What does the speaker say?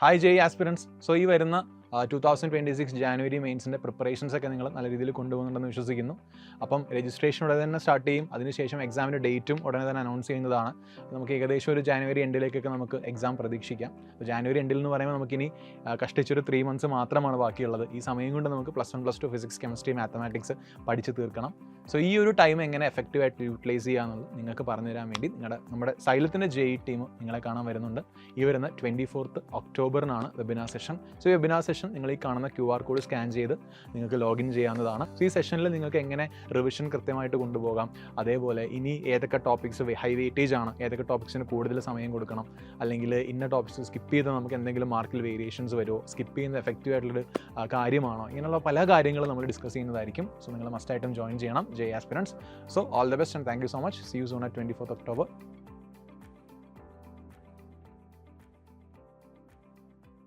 Hi ജയ് aspirants. So ഈ വരുന്ന 2026 January മെയിൻസിൻ്റെ preparations ഒക്കെ നിങ്ങൾ നല്ല രീതിയിൽ കൊണ്ടുപോകുന്നുണ്ടെന്ന് വിശ്വസിക്കുന്നു. അപ്പം രജിസ്ട്രേഷൻ ഉടനെ തന്നെ സ്റ്റാർട്ട് ചെയ്യും. അതിനുശേഷം എക്സാമിൻ്റെ ഡേറ്റും ഉടനെ തന്നെ അനൗൺസ് ചെയ്യുന്നതാണ്. നമുക്ക് ഏകദേശം ഒരു ജാനുവരി എൻഡിലേക്കൊക്കെ നമുക്ക് എക്സാം പ്രതീക്ഷിക്കാം. അപ്പോൾ ജാനുവരി എൻഡിൽ എന്ന് പറയുമ്പോൾ നമുക്കിനി കഷ്ടിച്ചൊരു 3 months മാത്രമാണ് ബാക്കിയുള്ളത്. ഈ സമയം കൊണ്ട് നമുക്ക് +1 +2 ഫിസിക്സ് കെമിസ്ട്രി മാത്തമാറ്റിക്സ് പഠിച്ച് തീർക്കണം. സോ ഈ ഒരു ടൈം എങ്ങനെ എഫക്റ്റീവായിട്ട് യൂട്ടിലൈസ് ചെയ്യാമെന്നുള്ളത് നിങ്ങൾക്ക് പറഞ്ഞു തരാൻ വേണ്ടി നമ്മുടെ സൈലത്തിൻ്റെ JEE ടീം നിങ്ങളെ കാണാൻ വരുന്നുണ്ട്. ഈ വരുന്ന 24th ഒക്ടോബറിനാണ് വെബിനാർ സെഷൻ. സോ ഈ വെബിനാർ സെഷൻ നിങ്ങൾ ഈ കാണുന്ന QR കോഡ് സ്കാൻ ചെയ്ത് നിങ്ങൾക്ക് ലോഗിൻ ചെയ്യാവുന്നതാണ്. സോ ഈ സെഷനിൽ നിങ്ങൾക്ക് എങ്ങനെ റിവിഷൻ കൃത്യമായിട്ട് കൊണ്ടുപോകാം, അതേപോലെ ഇനി ഏതൊക്കെ ടോപ്പിക്സ് ഹൈ വെയിറ്റേജ് ആണ്, ഏതൊക്കെ ടോപ്പിക്സിന് കൂടുതൽ സമയം കൊടുക്കണം, അല്ലെങ്കിൽ ഇന്ന ടോപ്പിക്സ് സ്കിപ്പ് ചെയ്ത് നമുക്ക് എന്തെങ്കിലും മാർക്കിൽ വേരിയേഷൻസ് വരുമോ, സ്കിപ്പ് ചെയ്യുന്ന എഫക്റ്റീവ് ആയിട്ടുള്ളൊരു കാര്യമാണോ, ഇങ്ങനെയുള്ള പല കാര്യങ്ങളും നമ്മൾ ഡിസ്കസ് ചെയ്യുന്നതായിരിക്കും. സോ നിങ്ങൾ മസ്റ്റായിട്ടും ജോയിൻ ചെയ്യണം JEE aspirants. So all the best and thank you so much. See you soon at 24th October.